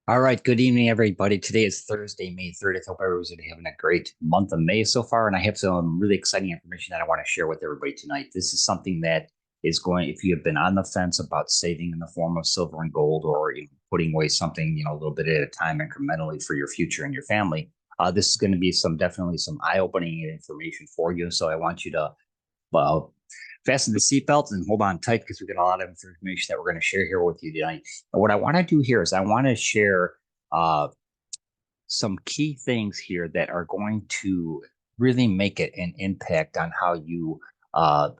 All right. Good evening, everybody. Today is Thursday, May 30th. Hope everyone's having a great month of May so far. And I have some really exciting information that I want to share with everybody tonight. This is something that is going, if you have been on the fence about saving in the form of silver and gold or putting away something, a little bit at a time incrementally for your future and your family, this is going to be definitely some eye-opening information for you. So I want you to well, fasten the seatbelts and hold on tight because we got a lot of information that we're going to share here with you tonight. And what I want to do here is I want to share uh, some key things here that are going to really make it an impact on how you uh,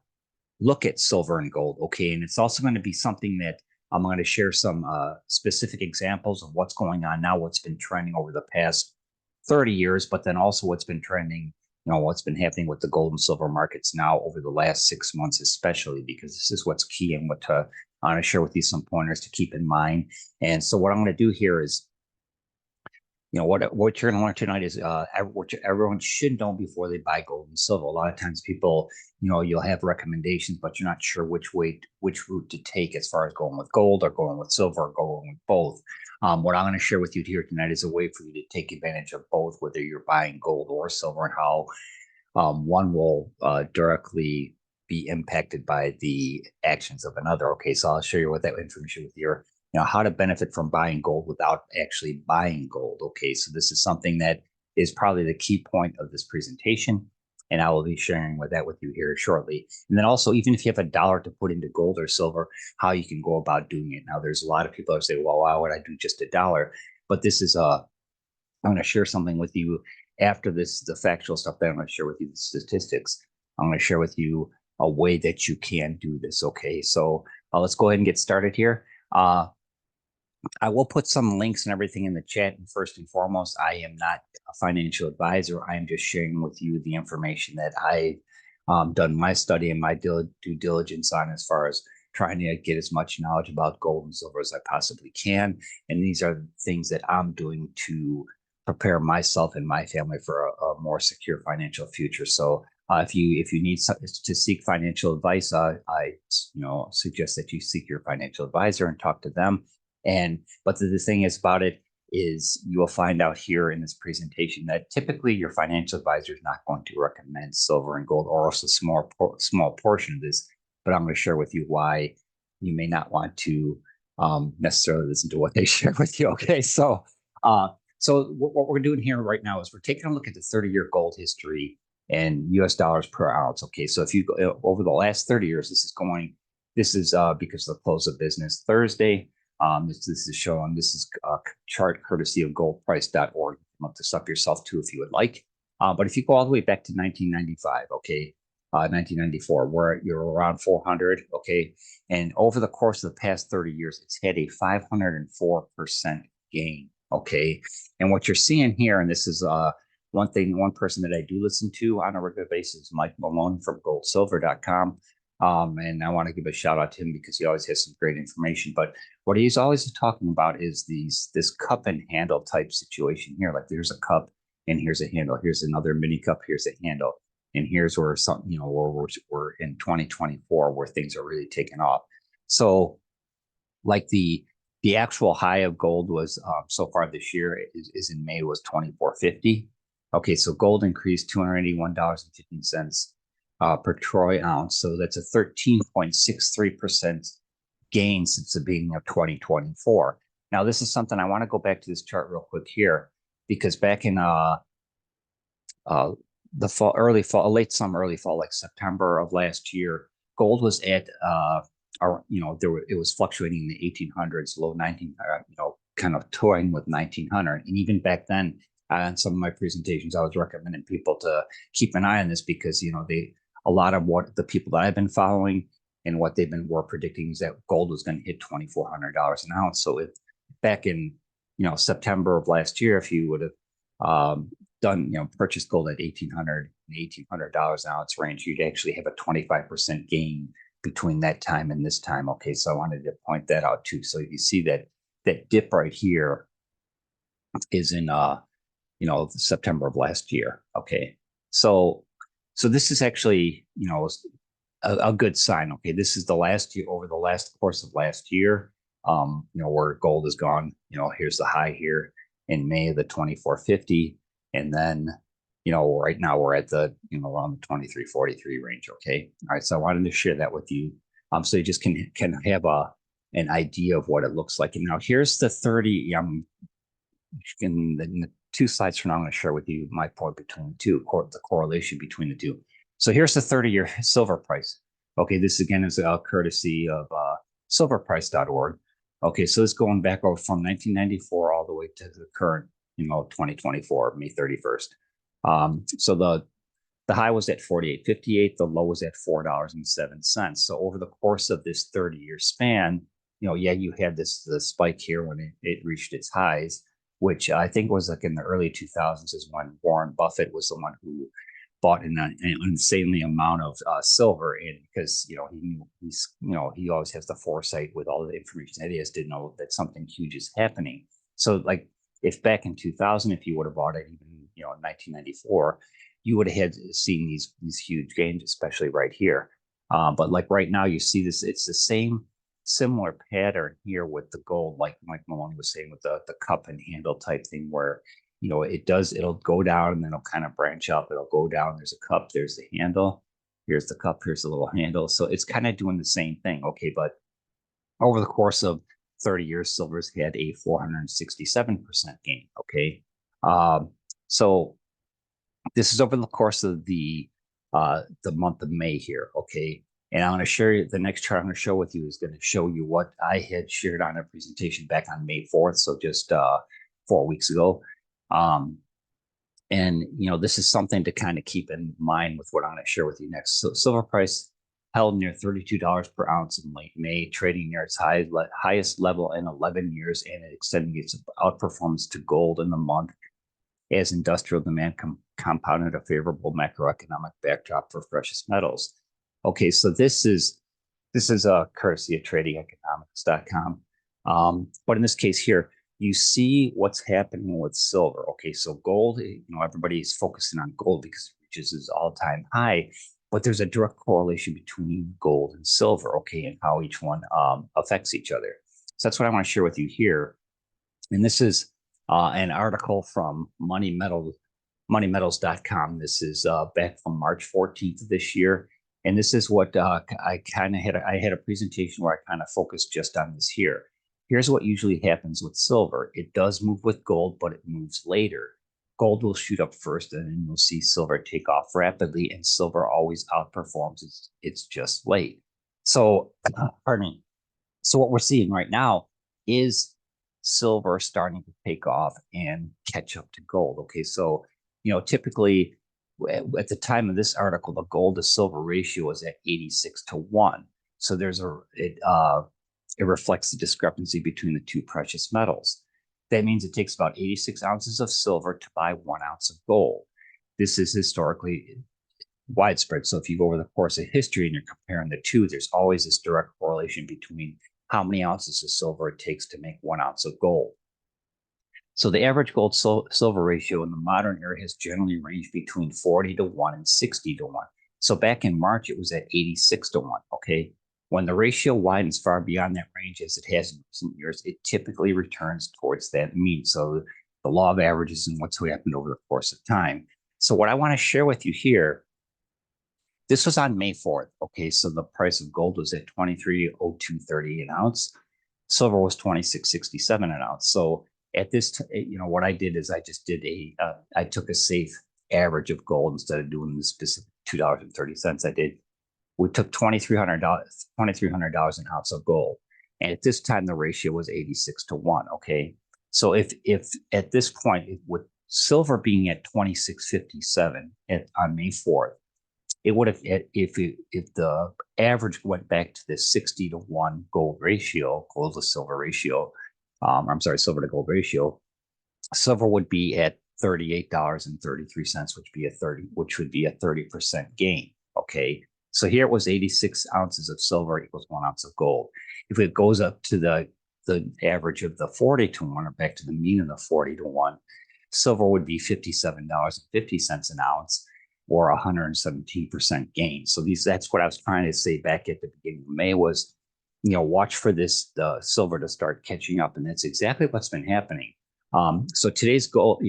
look at silver and gold. Okay. And it's also going to be something that I'm going to share some specific examples of what's going on now, what's been trending over the past 30 years, but then also what's been trending, what's been happening with the gold and silver markets now over the last 6 months, especially because this is what's key and I want to share with you some pointers to keep in mind. And so what I'm going to do here is what you're going to learn tonight is what everyone should know before they buy gold and silver. A lot of times people, you'll have recommendations, but you're not sure which route to take as far as going with gold or going with silver or going with both. What I'm going to share with you here tonight is a way for you to take advantage of both, whether you're buying gold or silver, and how one will directly be impacted by the actions of another. Okay, so I'll show you what that information with your, how to benefit from buying gold without actually buying gold. Okay, so this is something that is probably the key point of this presentation, and I will be sharing with you here shortly. And then also, even if you have a dollar to put into gold or silver, how you can go about doing it. Now, there's a lot of people that say, "Well, why would I do just a dollar?" But this is I'm going to share something with you after this, the factual stuff that I'm going to share with you, the statistics. I'm going to share with you a way that you can do this. Okay. So let's go ahead and get started here. I will put some links and everything in the chat. And first and foremost, I am not a financial advisor. I am just sharing with you the information that I've done my study and my due diligence on as far as trying to get as much knowledge about gold and silver as I possibly can. And these are things that I'm doing to prepare myself and my family for a more secure financial future. So if you need to seek financial advice, I suggest that you seek your financial advisor and talk to them. But the thing is about it is you will find out here in this presentation that typically your financial advisor is not going to recommend silver and gold, or else a small portion of this. But I'm going to share with you why you may not want to necessarily listen to what they share with you. Okay, so what we're doing here right now is we're taking a look at the 30-year gold history and U.S. dollars per ounce. Okay, so if you go over the last 30 years, this is because of the close of business Thursday. This is showing, this is a chart courtesy of goldprice.org. You can look this up yourself too if you would like. But if you go all the way back to 1995, okay, 1994, where you're around 400, okay, and over the course of the past 30 years, it's had a 504% gain, okay. And what you're seeing here, and this is one person that I do listen to on a regular basis, Mike Malone from goldsilver.com. And I want to give a shout out to him because he always has some great information. But what he's always talking about is this cup and handle type situation here. Like there's a cup and here's a handle. Here's another mini cup. Here's a handle. And here's where something, where we're in 2024 where things are really taking off. So like the actual high of gold was so far this year is in May was 24.50. Okay, so gold increased $281.15 per troy ounce. So that's a 13.63% gain since the beginning of 2024. Now, this is something I want to go back to this chart real quick here, because back in the fall, late summer, early fall, like September of last year, gold was at it was fluctuating in the 1800s, low 19, kind of toying with 1900. And even back then, on some of my presentations, I was recommending people to keep an eye on this because a lot of what the people that I've been following and what were predicting is that gold was going to hit $2,400 an ounce. So if back in September of last year, if you would have purchased gold at $1,800 an ounce range, you'd actually have a 25% gain between that time and this time. Okay, so I wanted to point that out too. So you see that dip right here is in September of last year. Okay, so this is actually a good sign. Okay, this is the last year, over the last course of last year. where gold is gone. Here's the high here in May of the 2450. And then, right now we're at the, around the 2343 range. Okay. All right. So I wanted to share that with you. So you just can have an idea of what it looks like. And now here's the 30. In the 2 slides from now, I'm going to share with you my point between the two, the correlation between the two. So here's the 30-year silver price. Okay, this again is a courtesy of silverprice.org. Okay, so this going back over from 1994 all the way to the current, 2024, May 31st. So the high was at 48.58, the low was at $4.07. So over the course of this 30-year span, you had the spike here when it reached its highs, which I think was like in the early 2000s is when Warren Buffett was the one who bought an insanely amount of silver, and because he knew he always has the foresight with all the information that he has to know that something huge is happening. So like if back in 2000, if you would have bought it even in 1994, you would have seen these huge gains, especially right here. But like right now, you see this, it's the same similar pattern here with the gold, like Mike Maloney was saying with the cup and handle type thing, where it'll go down and then it'll kind of branch up. It'll go down. There's a cup. There's the handle. Here's the cup. Here's the little handle. So it's kind of doing the same thing. Okay. But over the course of 30 years, silver's had a 467% gain. Okay. So this is over the course of the month of May here. Okay. And I'm going to share you the next chart I'm going to show with you is going to show you what I had shared on a presentation back on May 4th. So just 4 weeks ago. And this is something to kind of keep in mind with what I'm going to share with you next. So silver price held near $32 per ounce in late May, trading near its highest level in 11 years, and it extending its outperformance to gold in the month as industrial demand compounded a favorable macroeconomic backdrop for precious metals. Okay, so this is a courtesy of tradingeconomics.com. But in this case here, you see what's happening with silver. Okay, so gold, everybody's focusing on gold because it reaches its all-time high, but there's a direct correlation between gold and silver, okay, and how each one affects each other. So that's what I want to share with you here. And this is an article from moneymetals.com. This is back from March 14th of this year. And this is what I had a presentation where I kind of focused just on this here. Here's what usually happens with silver. It does move with gold, but it moves later. Gold will shoot up first, and then you'll see silver take off rapidly, and silver always outperforms. It's just late. So, pardon me. So what we're seeing right now is silver starting to take off and catch up to gold. Okay, so typically at the time of this article, the gold to silver ratio is at 86-1. So it reflects the discrepancy between the two precious metals. That means it takes about 86 ounces of silver to buy 1 ounce of gold. This is historically widespread. So if you go over the course of history and you're comparing the two, there's always this direct correlation between how many ounces of silver it takes to make 1 ounce of gold. So the average gold silver ratio in the modern era has generally ranged between 40-1 and 60-1. So back in March, it was at 86-1. Okay. When the ratio widens far beyond that range, as it has in recent years, it typically returns towards that mean. So the law of averages and what's happened over the course of time. So what I want to share with you here, this was on May 4th. Okay, so the price of gold was at $23.0230 an ounce. Silver was $26.67 an ounce. So at this, what I did is I just did I took a safe average of gold instead of doing the specific $2.30. We took $2,300 an ounce of gold. And at this time, the ratio was 86-1. Okay. So if at this point, with silver being at 26.57 on May 4th, it would have, if the average went back to this 60-1 gold ratio, gold to silver ratio, silver to gold ratio, silver would be at $38.33, which would be a 30% gain. Okay. So here it was 86 ounces of silver equals 1 ounce of gold. If it goes up to the average of the 40-1 or back to the mean of the 40-1, silver would be $57.50 an ounce or 117% gain. So that's what I was trying to say back at the beginning of May was watch for this silver to start catching up, and that's exactly what's been happening. So today's gold,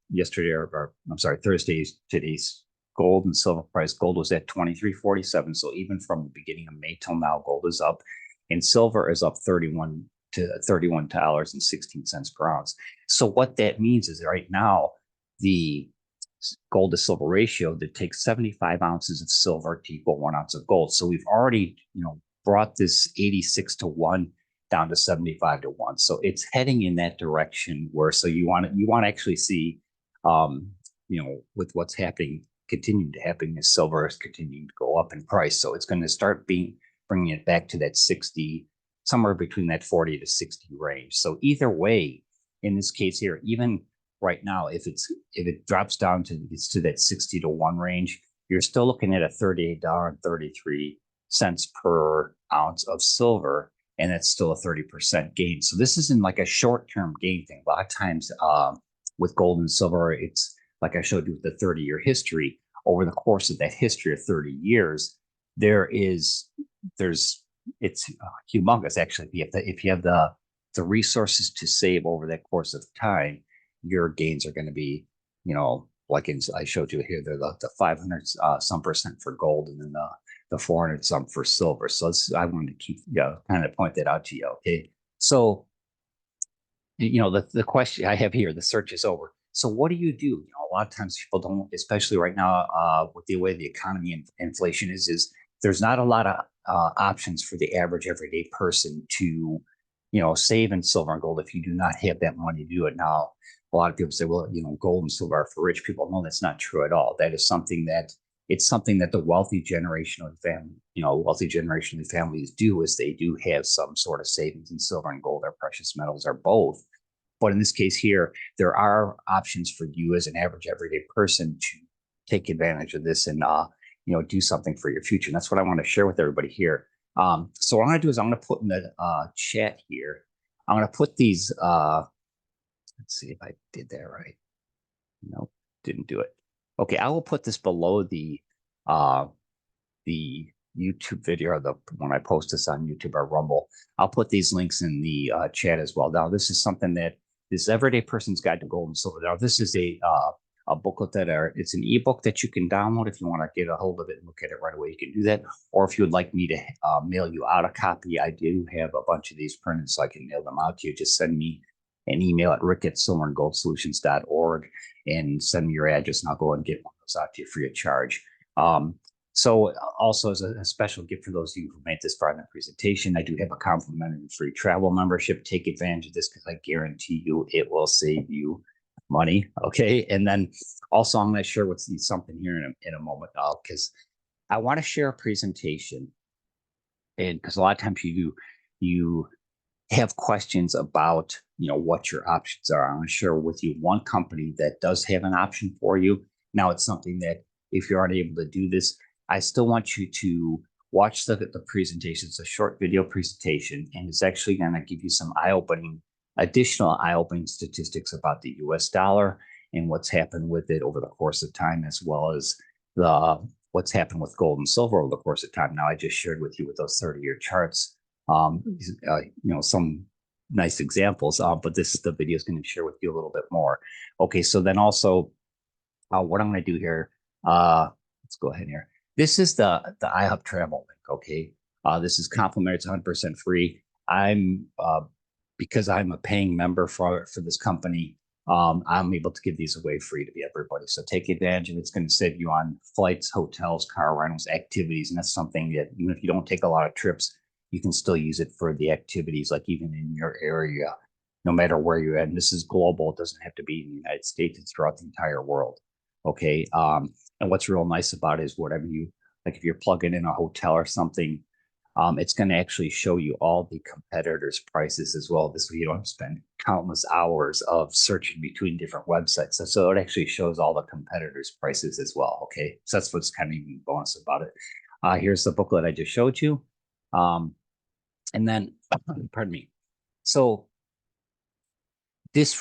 yesterday or I'm sorry, today's gold and silver price. Gold was at 23.47. So even from the beginning of May till now, gold is up, and silver is up $31.16 per ounce. So what that means is right now the gold to silver ratio that takes 75 ounces of silver to equal 1 ounce of gold. So we've already, brought this 86 to 1 down to 75 to 1. So it's heading in that direction where so you want to actually see with what's happening, continuing to happen as silver is continuing to go up in price. So it's going to start bringing it back to that 60, somewhere between that 40 to 60 range. So either way, in this case here, even right now, if it drops down to that 60 to 1 range, you're still looking at a $38.33 per ounce of silver, and that's still a 30% gain. So this isn't like a short-term gain thing. A lot of times with gold and silver, it's like I showed you with the 30-year history. Over the course of that history of 30 years, it's humongous actually. If you have the resources to save over that course of time, your gains are going to be, like I showed you here, they're the 500 some percent for gold, and then the 400 some for silver. So I wanted to kind of point that out to you. Okay. So, the question I have here, the search is over. So what do you do? A lot of times people don't, especially right now, with the way the economy and inflation is there's not a lot of options for the average everyday person to, save in silver and gold if you do not have that money to do it. Now, a lot of people say, well, gold and silver are for rich people. No, that's not true at all. That is something that the wealthy generation of families do, is they do have some sort of savings in silver and gold or precious metals or both. But in this case here, there are options for you as an average everyday person to take advantage of this and do something for your future. And that's what I want to share with everybody here. So what I'm going to do is I'm going to put in the chat here. I'm going to put these. Let's see if I did that right. Nope, didn't do it. Okay, I will put this below the YouTube video, or when I post this on YouTube or Rumble. I'll put these links in the chat as well. Now, this is something that this Everyday Person's Guide to Gold and Silver. Now, this is a booklet it's an ebook that you can download if you want to get a hold of it and look at it right away. You can do that, or if you would like me to mail you out a copy, I do have a bunch of these printed, so I can mail them out to you. Just send me an email at rick@silverandgoldsolutions.org and send me your address, and I'll go and get one of those out to you free of charge. So also as a special gift for those of you who made this far in the presentation, I do have a complimentary free travel membership. Take advantage of this because I guarantee you it will save you money. Okay. And then also I'm going to share something here in a moment, because I want to share a presentation, and because a lot of times you have questions about, what your options are. I'm going to share with you one company that does have an option for you. Now, it's something that if you aren't able to do this, I still want you to watch the presentation. It's a short video presentation, and it's actually going to give you some additional eye-opening statistics about the US dollar and what's happened with it over the course of time, as well as what's happened with gold and silver over the course of time. Now, I just shared with you with those 30-year charts, some nice examples, but the video is going to share with you a little bit more. Okay, so then also what I'm going to do here, let's go ahead here. This is the iHub travel link. Okay, this is complimentary. It's 100% free. Because I'm a paying member for this company, I'm able to give these away free to everybody. So take advantage of it. It's going to save you on flights, hotels, car rentals, activities. And that's something that even if you don't take a lot of trips, you can still use it for the activities, like even in your area, no matter where you're at. And this is global. It doesn't have to be in the United States. It's throughout the entire world. Okay. And what's real nice about it is whatever like if you're plugging in a hotel or something, it's going to actually show you all the competitors' prices as well. This way you don't have to spend countless hours of searching between different websites. So it actually shows all the competitors' prices as well. Okay, so that's what's kind of even bonus about it. Here's the booklet I just showed you. And then, pardon me. So this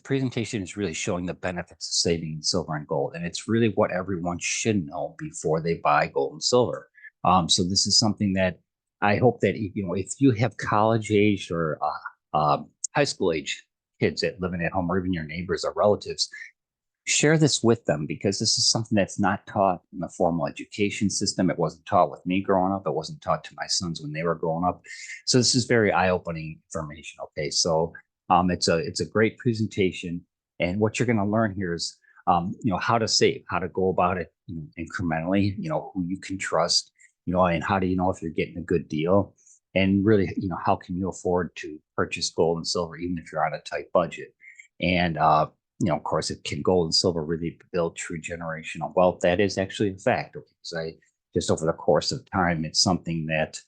presentation is really showing the benefits of saving in silver and gold. And it's really what everyone should know before they buy gold and silver. So this is something that I hope that, if you have college aged or high school age kids that living at home, or even your neighbors or relatives, share this with them, because this is something that's not taught in the formal education system. It wasn't taught with me growing up. It wasn't taught to my sons when they were growing up. So this is very eye-opening information. Okay, so it's a great presentation, and what you're going to learn here is how to save, how to go about it, incrementally. Who you can trust, and how do you know if you're getting a good deal, and really, how can you afford to purchase gold and silver even if you're on a tight budget, and of course, it can gold and silver really build true generational wealth. That is actually a fact. Because just over the course of time, it's something that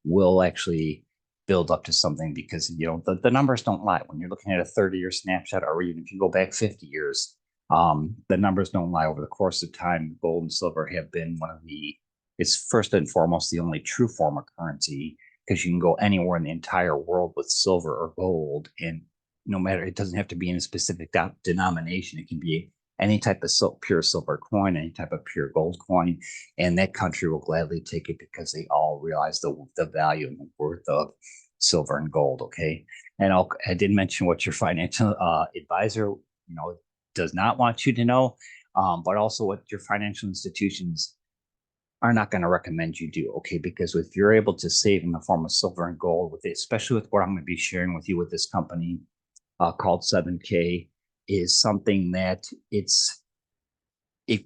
will actually build up to something, because the numbers don't lie. When you're looking at a 30-year snapshot, or even if you go back 50 years, the numbers don't lie. Over the course of time, gold and silver have been it's first and foremost the only true form of currency, because you can go anywhere in the entire world with silver or gold, and no matter, it doesn't have to be in a specific denomination. It can be any type of pure silver coin, any type of pure gold coin, and that country will gladly take it, because they all realize the value and the worth of silver and gold. Okay, and I did mention what your financial advisor, does not want you to know, but also what your financial institutions are not going to recommend you do. Okay, because if you're able to save in the form of silver and gold, with it, especially with what I'm going to be sharing with you with this company called 7K, is something that it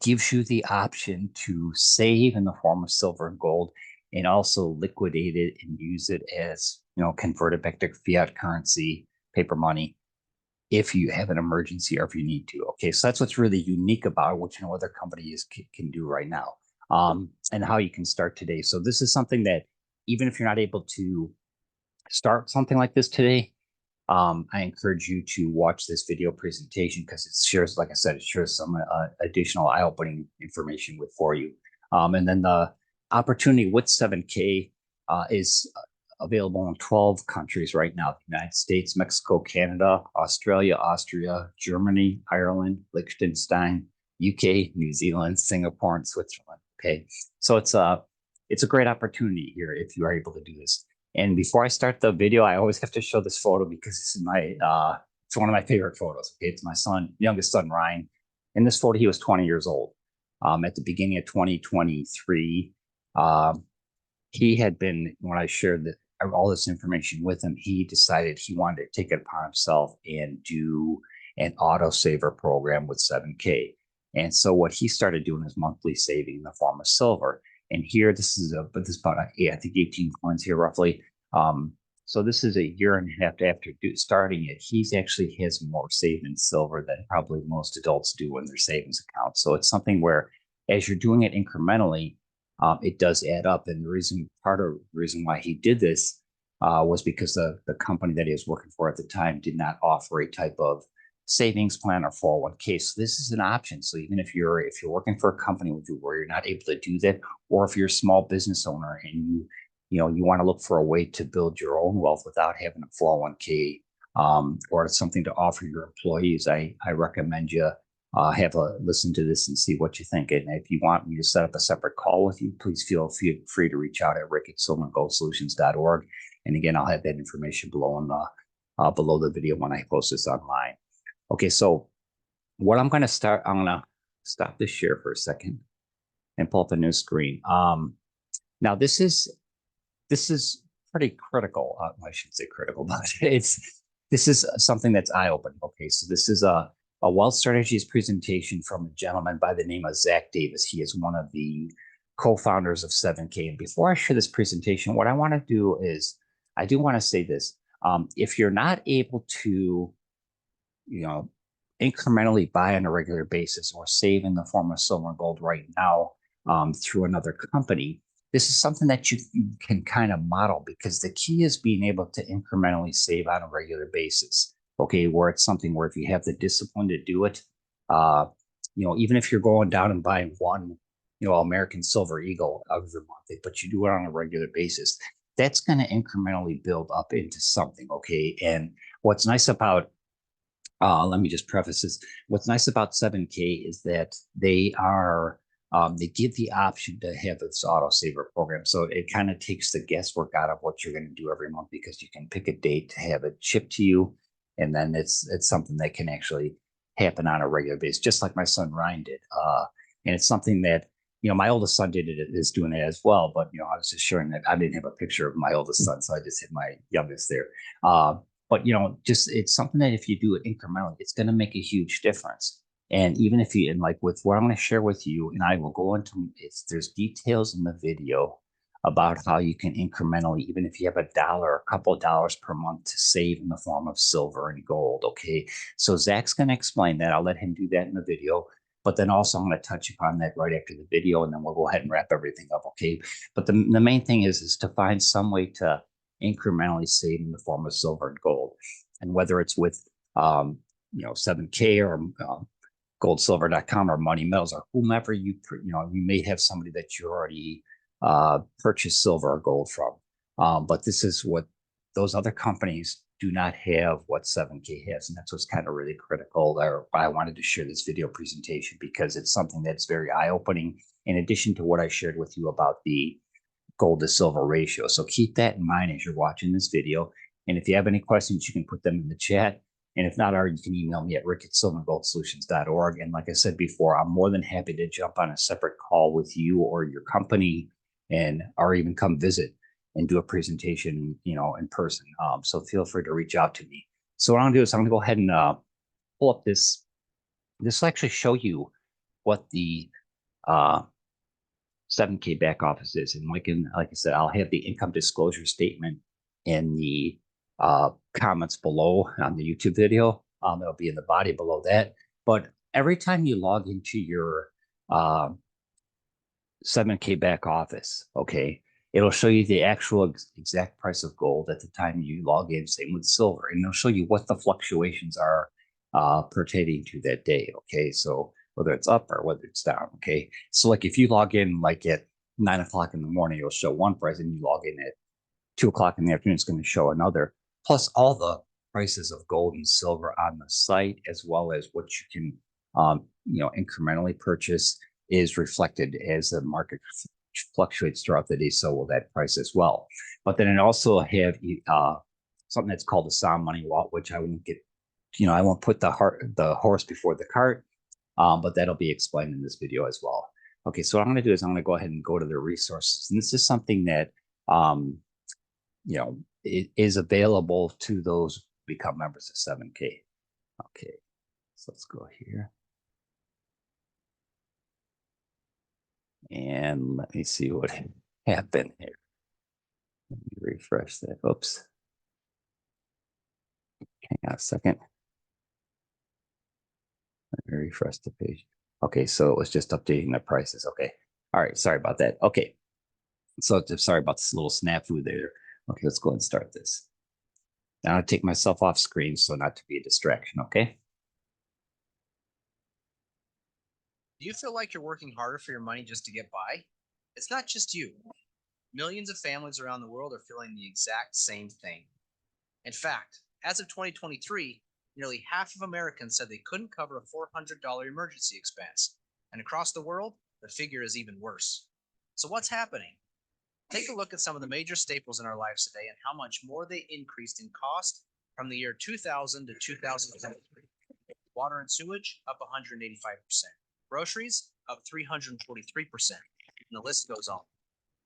gives you the option to save in the form of silver and gold, and also liquidate it and use it as, convert it back to fiat currency, paper money, if you have an emergency or if you need to. Okay, so that's what's really unique about it, which no other company can do right now, and how you can start today. So this is something that, even if you're not able to start something like this today, I encourage you to watch this video presentation, because it shares, like I said, it shares some additional eye-opening information for you. And then the opportunity with 7K is available in 12 countries right now: the United States, Mexico, Canada, Australia, Austria, Germany, Ireland, Liechtenstein, UK, New Zealand, Singapore, and Switzerland. Okay, so it's a great opportunity here if you are able to do this. And before I start the video, I always have to show this photo, because it's it's one of my favorite photos. Okay, it's my youngest son, Ryan. In this photo, he was 20 years old. At the beginning of 2023, he had been, when I shared all this information with him, he decided he wanted to take it upon himself and do an autosaver program with 7K. And so what he started doing is monthly saving in the form of silver. And here, this is about, I think 18 coins here roughly. So this is a year and a half after starting it. He's actually has more saved in silver than probably most adults do in their savings account. So it's something where, as you're doing it incrementally, it does add up. And part of the reason why he did this was because the company that he was working for at the time did not offer a type of savings plan or 401k. So this is an option. So even if you're working for a company where you're not able to do that, or if you're a small business owner and you want to look for a way to build your own wealth without having a 401k, or something to offer your employees, I recommend you have a listen to this and see what you think. And if you want me to set up a separate call with you, please feel free to reach out at rick@silverandgoldsolutions.org. And again, I'll have that information below the video when I post this online. Okay, so what I'm going to start, I'm going to stop this share for a second and pull up a new screen. Now this is pretty critical. I shouldn't say critical, but this is something that's eye-opening. Okay, so this is a wealth strategies presentation from a gentleman by the name of Zach Davis. He is one of the co-founders of 7K. And before I share this presentation, what I want to do is, I do want to say this. If you're not able to, incrementally buy on a regular basis or save in the form of silver and gold right now through another company, this is something that you can kind of model, because the key is being able to incrementally save on a regular basis. Okay, where it's something where if you have the discipline to do it, even if you're going down and buying one, American Silver Eagle every month, but you do it on a regular basis, that's going to incrementally build up into something. Okay, and what's nice about let me just preface this. What's nice about 7K is that they are they give the option to have this autosaver program. So it kind of takes the guesswork out of what you're going to do every month, because you can pick a date to have it shipped to you. And then it's something that can actually happen on a regular basis, just like my son Ryan did. And it's something that, my oldest son is doing it as well. But, I was just showing that I didn't have a picture of my oldest son, so I just had my youngest there. But, just it's something that if you do it incrementally, it's going to make a huge difference. And even if you, and like with what I'm going to share with you, and I will go into there's details in the video about how you can incrementally, even if you have a couple of dollars per month, to save in the form of silver and gold. Okay. So Zach's going to explain that. I'll let him do that in the video. But then also I'm going to touch upon that right after the video, and then we'll go ahead and wrap everything up. Okay. But the main thing is to find some way to incrementally save in the form of silver and gold. And whether it's with, 7K or goldsilver.com or Money Metals or whomever you may have somebody that you already purchased silver or gold from. But this is what those other companies do not have what 7K has. And that's what's kind of really critical. Or I wanted to share this video presentation because it's something that's very eye-opening, in addition to what I shared with you about the gold to silver ratio. So keep that in mind as you're watching this video. And if you have any questions, you can put them in the chat. And if not, you can email me at rick@silverandgoldsolutions.org. And like I said before, I'm more than happy to jump on a separate call with you or your company, or even come visit and do a presentation, in person. So feel free to reach out to me. So what I'm gonna do is I'm gonna go ahead and pull up this. This will actually show you what the 7K back office is. And like I said, I'll have the income disclosure statement in the comments below on the YouTube video. It'll be in the body below that. But every time you log into your 7K back office, okay, it'll show you the actual exact price of gold at the time you log in. Same with silver, and it'll show you what the fluctuations are pertaining to that day. Okay, so whether it's up or whether it's down. Okay, so like if you log in like at 9 o'clock in the morning, it'll show one price, and you log in at 2 o'clock in the afternoon, it's going to show another. Plus all the prices of gold and silver on the site, as well as what you can, incrementally purchase, is reflected as the market fluctuates throughout the day. So will that price as well. But then it also have something that's called the sound money wallet, which I won't get. I won't put the horse before the cart, but that'll be explained in this video as well. Okay, so what I'm going to do is I'm going to go ahead and go to the resources, and this is something that it is available to those who become members of 7K. Okay, so let's go here. And let me see what happened here. Let me refresh that. Oops. Hang on a second. Let me refresh the page. Okay, so it was just updating the prices. Okay. All right, sorry about that. Okay. So sorry about this little snafu there. Okay, let's go ahead and start this. Now I'll take myself off screen so not to be a distraction, okay? Do you feel like you're working harder for your money just to get by? It's not just you. Millions of families around the world are feeling the exact same thing. In fact, as of 2023, nearly half of Americans said they couldn't cover a $400 emergency expense. And across the world, the figure is even worse. So what's happening? Take a look at some of the major staples in our lives today and how much more they increased in cost from the year 2000 to 2023. Water and sewage up 185%. Groceries up 343%. And the list goes on.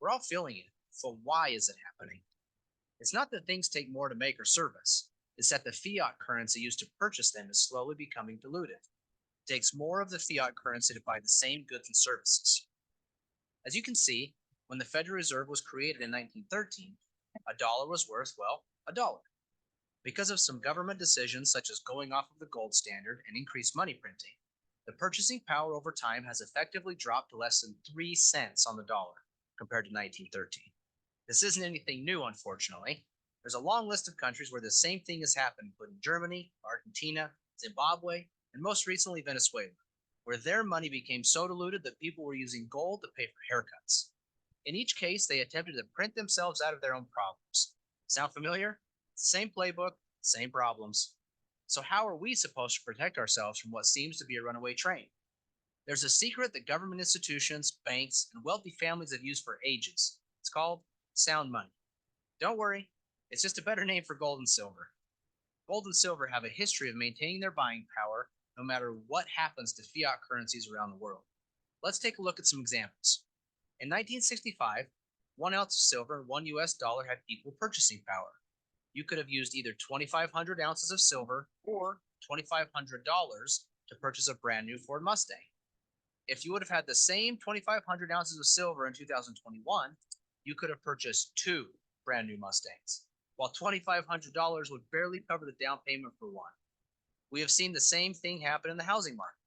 We're all feeling it. So why is it happening? It's not that things take more to make or service. It's that the fiat currency used to purchase them is slowly becoming diluted. It takes more of the fiat currency to buy the same goods and services. As you can see, when the Federal Reserve was created in 1913, a dollar was worth, well, a dollar. Because of some government decisions such as going off of the gold standard and increased money printing, the purchasing power over time has effectively dropped to less than 3 cents on the dollar compared to 1913. This isn't anything new, unfortunately. There's a long list of countries where the same thing has happened, including Germany, Argentina, Zimbabwe, and most recently Venezuela, where their money became so diluted that people were using gold to pay for haircuts. In each case, they attempted to print themselves out of their own problems. Sound familiar? Same playbook, same problems. So how are we supposed to protect ourselves from what seems to be a runaway train? There's a secret that government institutions, banks, and wealthy families have used for ages. It's called sound money. Don't worry, it's just a better name for gold and silver. Gold and silver have a history of maintaining their buying power no matter what happens to fiat currencies around the world. Let's take a look at some examples. In 1965, 1 ounce of silver and $1 had equal purchasing power. You could have used either 2,500 ounces of silver or $2,500 to purchase a brand new Ford Mustang. If you would have had the same 2,500 ounces of silver in 2021, you could have purchased two brand new Mustangs, while $2,500 would barely cover the down payment for one. We have seen the same thing happen in the housing market.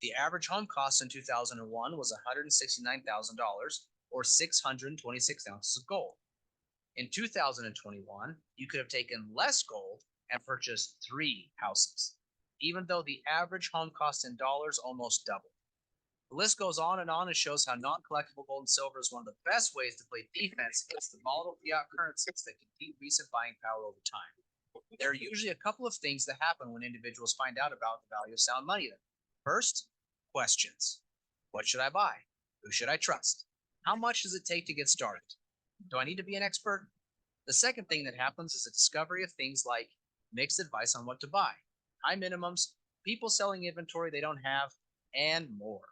The average home cost in 2001 was $169,000 or 626 ounces of gold. In 2021, you could have taken less gold and purchased three houses, even though the average home cost in dollars almost doubled. The list goes on and shows how non-collectible gold and silver is one of the best ways to play defense against the volatile fiat currencies that can decrease in buying power over time. There are usually a couple of things that happen when individuals find out about the value of sound money. First, questions. What should I buy? Who should I trust? How much does it take to get started? Do I need to be an expert? The second thing that happens is the discovery of things like mixed advice on what to buy, high minimums, people selling inventory they don't have, and more,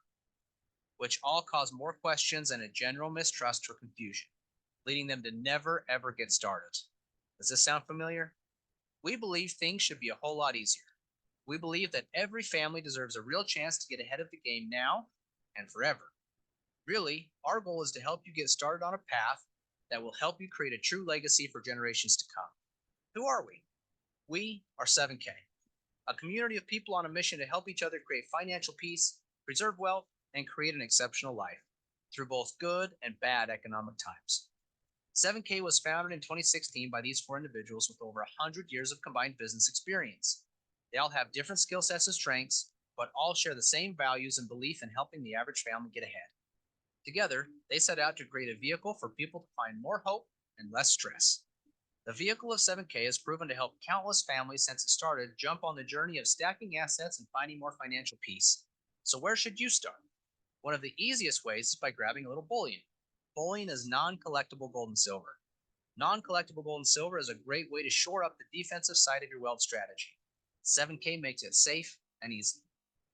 which all cause more questions and a general mistrust or confusion, leading them to never ever get started. Does this sound familiar? We believe things should be a whole lot easier. We believe that every family deserves a real chance to get ahead of the game now and forever. Really, our goal is to help you get started on a path that will help you create a true legacy for generations to come. Who are we? We are 7K, a community of people on a mission to help each other create financial peace, preserve wealth, and create an exceptional life through both good and bad economic times. 7K was founded in 2016 by these four individuals with over 100 years of combined business experience. They all have different skill sets and strengths, but all share the same values and belief in helping the average family get ahead. Together, they set out to create a vehicle for people to find more hope and less stress. The vehicle of 7K has proven to help countless families since it started jump on the journey of stacking assets and finding more financial peace. So, where should you start? One of the easiest ways is by grabbing a little bullion. Bullion is non-collectible gold and silver. Non-collectible gold and silver is a great way to shore up the defensive side of your wealth strategy. 7K makes it safe and easy.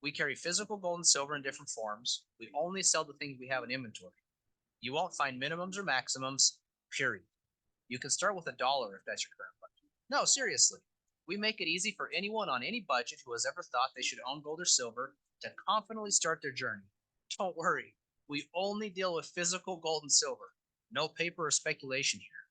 We carry physical gold and silver in different forms. We only sell the things we have in inventory. You won't find minimums or maximums, period. You can start with $1 if that's your current budget. No, seriously. We make it easy for anyone on any budget who has ever thought they should own gold or silver to confidently start their journey. Don't worry, we only deal with physical gold and silver. No paper or speculation here.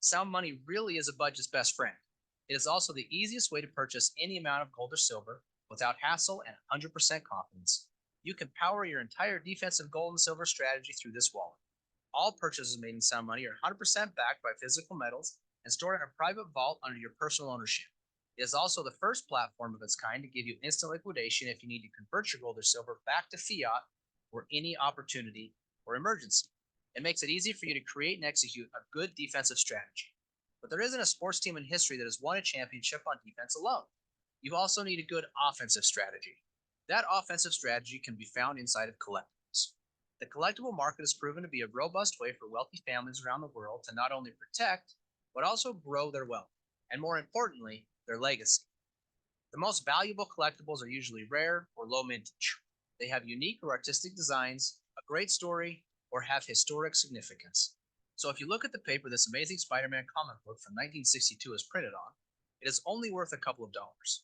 Sound money really is a budget's best friend. It is also the easiest way to purchase any amount of gold or silver without hassle and 100% confidence. You can power your entire defensive gold and silver strategy through this wallet. All purchases made in Sound Money are 100% backed by physical metals and stored in a private vault under your personal ownership. It is also the first platform of its kind to give you instant liquidation if you need to convert your gold or silver back to fiat for any opportunity or emergency. It makes it easy for you to create and execute a good defensive strategy. But there isn't a sports team in history that has won a championship on defense alone. You also need a good offensive strategy. That offensive strategy can be found inside of collectibles. The collectible market has proven to be a robust way for wealthy families around the world to not only protect, but also grow their wealth, and more importantly, their legacy. The most valuable collectibles are usually rare or low mintage. They have unique or artistic designs, a great story, or have historic significance. So if you look at the paper this Amazing Spider-Man comic book from 1962 is printed on, it is only worth a couple of dollars.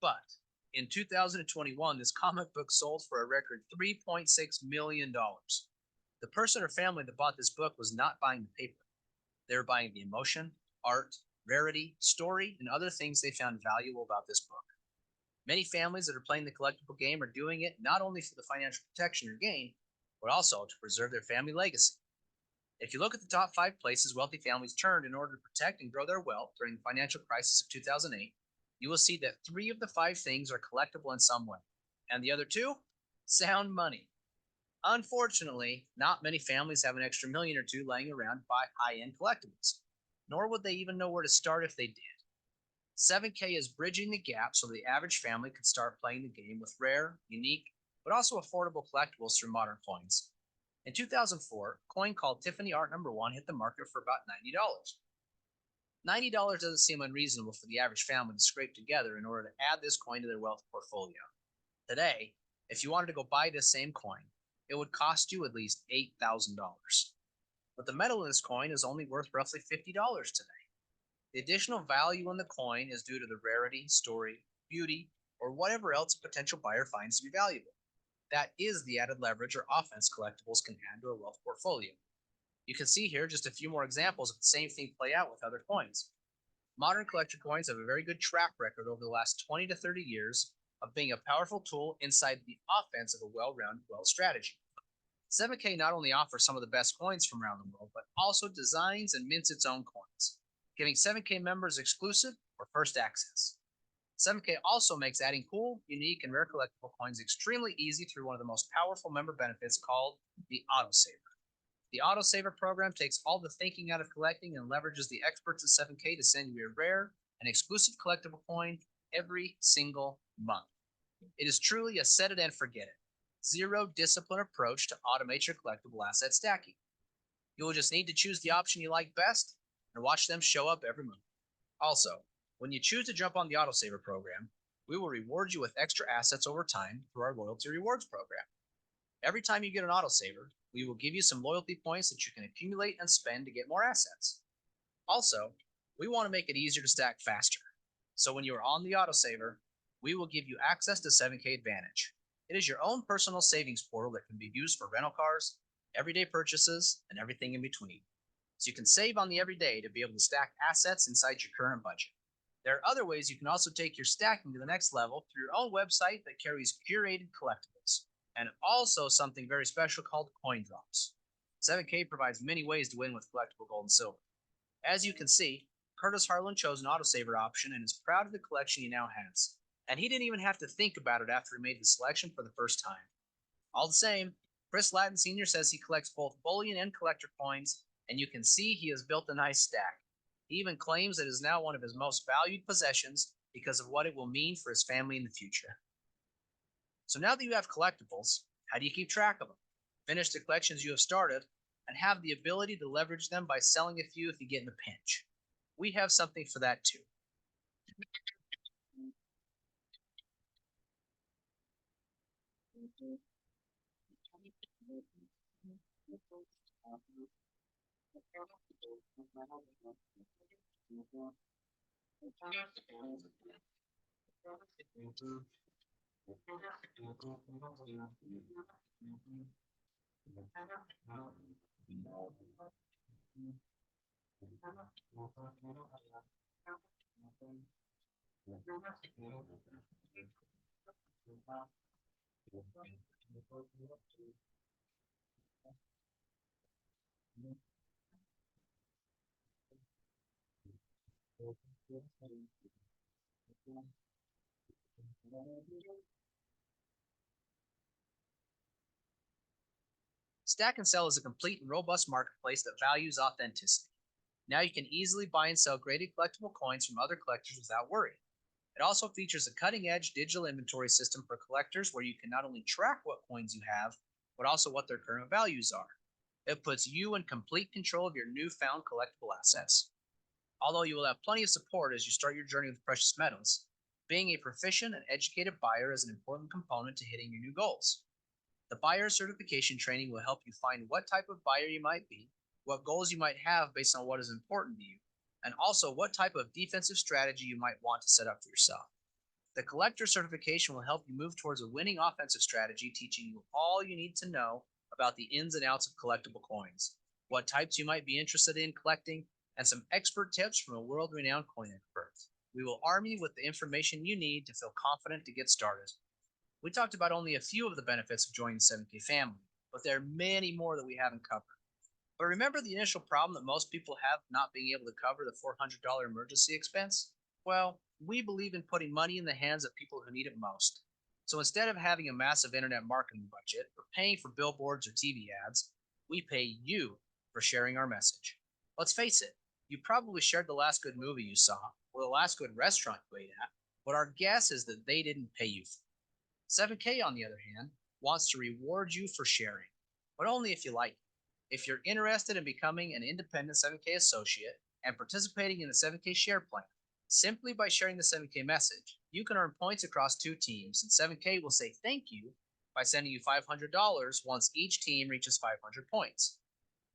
But In 2021, this comic book sold for a record $3.6 million. The person or family that bought this book was not buying the paper. They were buying the emotion, art, rarity, story, and other things they found valuable about this book. Many families that are playing the collectible game are doing it not only for the financial protection or gain, but also to preserve their family legacy. If you look at the top 5 places wealthy families turned in order to protect and grow their wealth during the financial crisis of 2008, you will see that 3 of the 5 things are collectible in some way, and the other 2, sound money. Unfortunately, not many families have an extra million or two laying around to buy high-end collectibles, nor would they even know where to start if they did. 7K is bridging the gap so the average family could start playing the game with rare, unique, but also affordable collectibles through modern coins. In 2004, a coin called Tiffany Art No. 1 hit the market for about $90. $90 doesn't seem unreasonable for the average family to scrape together in order to add this coin to their wealth portfolio. Today, if you wanted to go buy this same coin, it would cost you at least $8,000. But the metal in this coin is only worth roughly $50 today. The additional value in the coin is due to the rarity, story, beauty, or whatever else a potential buyer finds to be valuable. That is the added leverage or offense collectibles can add to a wealth portfolio. You can see here just a few more examples of the same thing play out with other coins. Modern collector coins have a very good track record over the last 20 to 30 years of being a powerful tool inside the offense of a well-rounded wealth strategy. 7K not only offers some of the best coins from around the world, but also designs and mints its own coins, giving 7K members exclusive or first access. 7K also makes adding cool, unique, and rare collectible coins extremely easy through one of the most powerful member benefits called the Autosaver. The Autosaver program takes all the thinking out of collecting and leverages the experts at 7K to send you a rare and exclusive collectible coin every single month. It is truly a set it and forget it, zero discipline approach to automate your collectible asset stacking. You will just need to choose the option you like best and watch them show up every month. Also, when you choose to jump on the Autosaver program, we will reward you with extra assets over time through our loyalty rewards program. Every time you get an Autosaver, we will give you some loyalty points that you can accumulate and spend to get more assets. Also, we want to make it easier to stack faster. So when you are on the Autosaver, we will give you access to 7K Advantage. It is your own personal savings portal that can be used for rental cars, everyday purchases, and everything in between. So you can save on the everyday to be able to stack assets inside your current budget. There are other ways you can also take your stacking to the next level through your own website that carries curated collectibles, and also something very special called coin drops. 7K provides many ways to win with collectible gold and silver. As you can see, Curtis Harlan chose an Autosaver option and is proud of the collection he now has. And he didn't even have to think about it after he made the selection for the first time. All the same, Chris Lattin Sr. says he collects both bullion and collector coins, and you can see he has built a nice stack. He even claims it is now one of his most valued possessions because of what it will mean for his family in the future. So now that you have collectibles, how do you keep track of them? Finish the collections you have started, and have the ability to leverage them by selling a few if you get in a pinch. We have something for that too. Stack and Sell is a complete and robust marketplace that values authenticity. Now you can easily buy and sell graded collectible coins from other collectors without worry. It also features a cutting-edge digital inventory system for collectors where you can not only track what coins you have, but also what their current values are. It puts you in complete control of your newfound collectible assets. Although you will have plenty of support as you start your journey with precious metals, being a proficient and educated buyer is an important component to hitting your new goals. The buyer certification training will help you find what type of buyer you might be, what goals you might have based on what is important to you, and also what type of defensive strategy you might want to set up for yourself. The collector certification will help you move towards a winning offensive strategy, teaching you all you need to know about the ins and outs of collectible coins, what types you might be interested in collecting, and some expert tips from a world renowned coin expert. We will arm you with the information you need to feel confident to get started. We talked about only a few of the benefits of joining the 7K family, but there are many more that we haven't covered. But remember the initial problem that most people have not being able to cover the $400 emergency expense? Well, we believe in putting money in the hands of people who need it most. So instead of having a massive internet marketing budget or paying for billboards or TV ads, we pay you for sharing our message. Let's face it, you probably shared the last good movie you saw or the last good restaurant you ate at, but our guess is that they didn't pay you for it. 7K, on the other hand, wants to reward you for sharing, but only if you like it. If you're interested in becoming an independent 7K associate and participating in the 7K share plan, simply by sharing the 7K message, you can earn points across two teams, and 7K will say thank you by sending you $500 once each team reaches 500 points.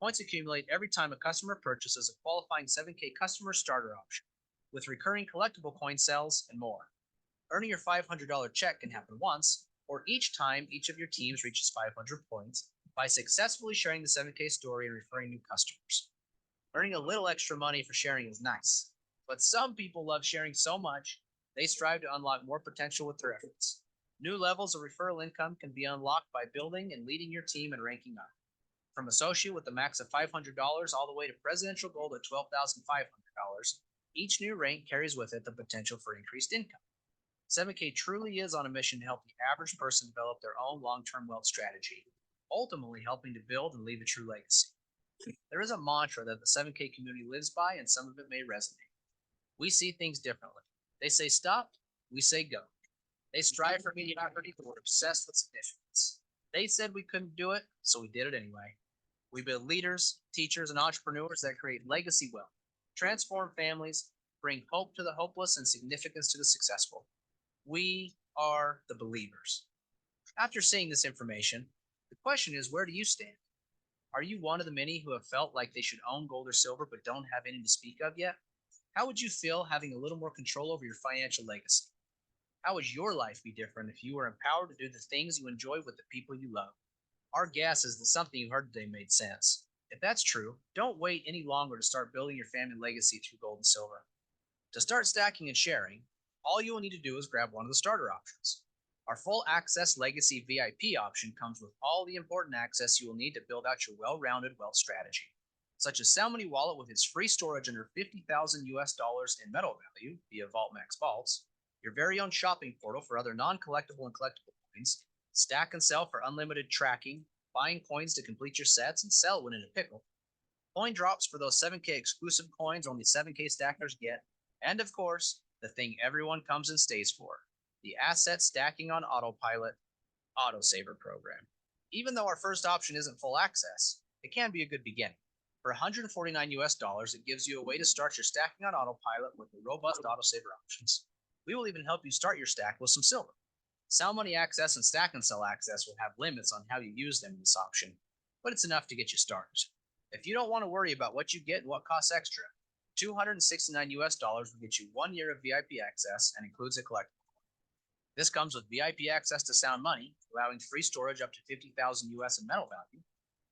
Points accumulate every time a customer purchases a qualifying 7K customer starter option, with recurring collectible coin sales and more. Earning your $500 check can happen once, or each time each of your teams reaches 500 points by successfully sharing the 7K story and referring new customers. Earning a little extra money for sharing is nice, but some people love sharing so much they strive to unlock more potential with their efforts. New levels of referral income can be unlocked by building and leading your team and ranking up. From associate with a max of $500 all the way to presidential gold at $12,500, each new rank carries with it the potential for increased income. 7K truly is on a mission to help the average person develop their own long-term wealth strategy, ultimately helping to build and leave a true legacy. There is a mantra that the 7K community lives by, and some of it may resonate. We see things differently. They say stop, we say go. They strive for mediocrity, but we're obsessed with significance. They said we couldn't do it, so we did it anyway. We build leaders, teachers, and entrepreneurs that create legacy wealth, transform families, bring hope to the hopeless, and significance to the successful. We are the believers. After seeing this information, the question is, where do you stand? Are you one of the many who have felt like they should own gold or silver but don't have any to speak of yet? How would you feel having a little more control over your financial legacy? How would your life be different if you were empowered to do the things you enjoy with the people you love? Our guess is that something you heard today made sense. If that's true, don't wait any longer to start building your family legacy through gold and silver. To start stacking and sharing, all you will need to do is grab one of the starter options. Our full access legacy VIP option comes with all the important access you will need to build out your well-rounded wealth strategy, such as Sound Money Wallet with its free storage under 50,000 US dollars in metal value via VaultMax Vaults, your very own shopping portal for other non-collectible and collectible coins, stack and sell for unlimited tracking, buying coins to complete your sets and sell when in a pickle, coin drops for those 7K exclusive coins only 7K stackers get, and of course, the thing everyone comes and stays for, the asset stacking on autopilot autosaver program. Even though our first option isn't full access, it can be a good beginning. For 149 US dollars, it gives you a way to start your stacking on autopilot with the robust autosaver options. We will even help you start your stack with some silver. Sound Money Access and Stack and Sell Access will have limits on how you use them in this option, but it's enough to get you started. If you don't want to worry about what you get and what costs extra, 269 US dollars will get you 1 year of VIP access and includes a collectible. This comes with VIP access to Sound Money, allowing free storage up to 50,000 US in metal value,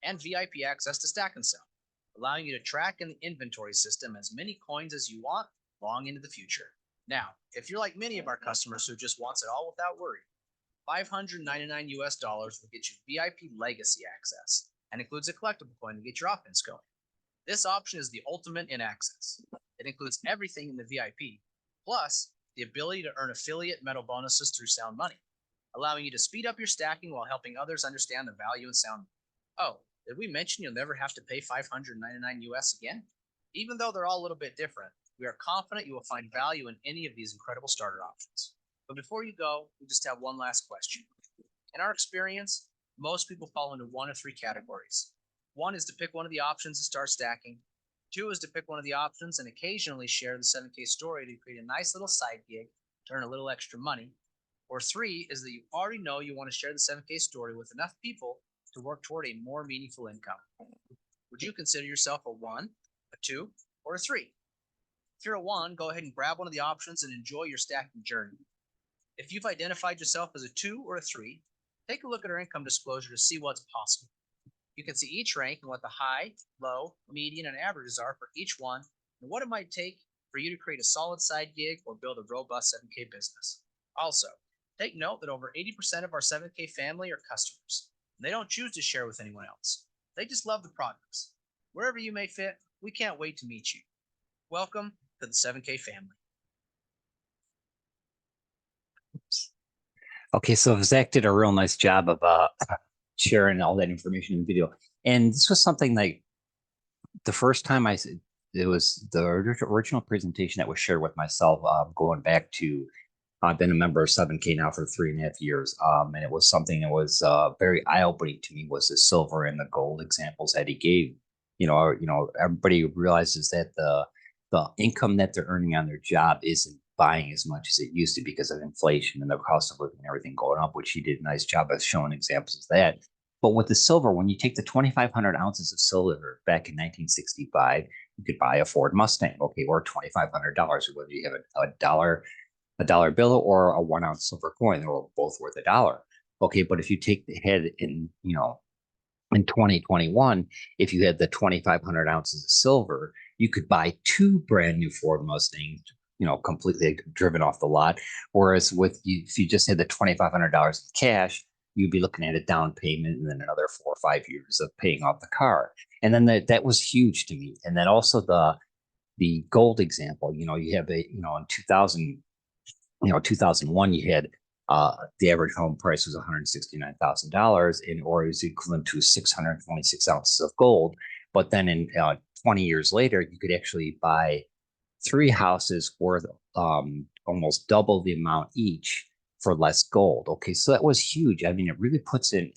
and VIP access to Stack and Sell, allowing you to track in the inventory system as many coins as you want long into the future. Now, if you're like many of our customers who just wants it all without worry, 599 US dollars will get you VIP legacy access and includes a collectible coin to get your offense going. This option is the ultimate in access. It includes everything in the VIP, plus the ability to earn affiliate metal bonuses through Sound Money, allowing you to speed up your stacking while helping others understand the value in Sound Money. Oh, did we mention you'll never have to pay 599 US again? Even though they're all a little bit different, we are confident you will find value in any of these incredible starter options. But before you go, we just have one last question. In our experience, most people fall into one of three categories. One is to pick one of the options and start stacking. Two is to pick one of the options and occasionally share the 7K story to create a nice little side gig to earn a little extra money. Or three is that you already know you want to share the 7K story with enough people to work toward a more meaningful income. Would you consider yourself a 1, a 2, or a 3? If you're a 1, go ahead and grab one of the options and enjoy your stacking journey. If you've identified yourself as a 2 or a 3, take a look at our income disclosure to see what's possible. You can see each rank and what the high, low, median, and averages are for each one, and what it might take for you to create a solid side gig or build a robust 7K business. Also, take note that over 80% of our 7K family are customers. And they don't choose to share with anyone else. They just love the products. Wherever you may fit, we can't wait to meet you. Welcome to the 7K family. Okay, so Zach did a real nice job of sharing all that information in the video. And this was something like the first time it was the original presentation that was shared with myself, going back to, I've been a member of 7K now for 3.5 years. And it was something that was very eye-opening to me, was the silver and the gold examples that he gave. Everybody realizes that the income that they're earning on their job isn't buying as much as it used to because of inflation and the cost of living and everything going up, which he did a nice job of showing examples of that. But with the silver, when you take the 2,500 ounces of silver back in 1965, you could buy a Ford Mustang, okay, or $2,500, whether you have a dollar bill or a 1 ounce silver coin. They're both worth a dollar. Okay, but if you take the head in 2021, if you had the 2,500 ounces of silver, you could buy two brand new Ford Mustangs, completely driven off the lot. Whereas if you just had the $2,500 in cash, you'd be looking at a down payment and then another 4 or 5 years of paying off the car. And then that was huge to me. And then also the gold example, you have in 2001, you had the average home price was $169,000, or it was equivalent to 626 ounces of gold. But then in 20 years later, you could actually buy 3 houses worth almost double the amount each for less gold. Okay, so that was huge. I mean, it really puts in,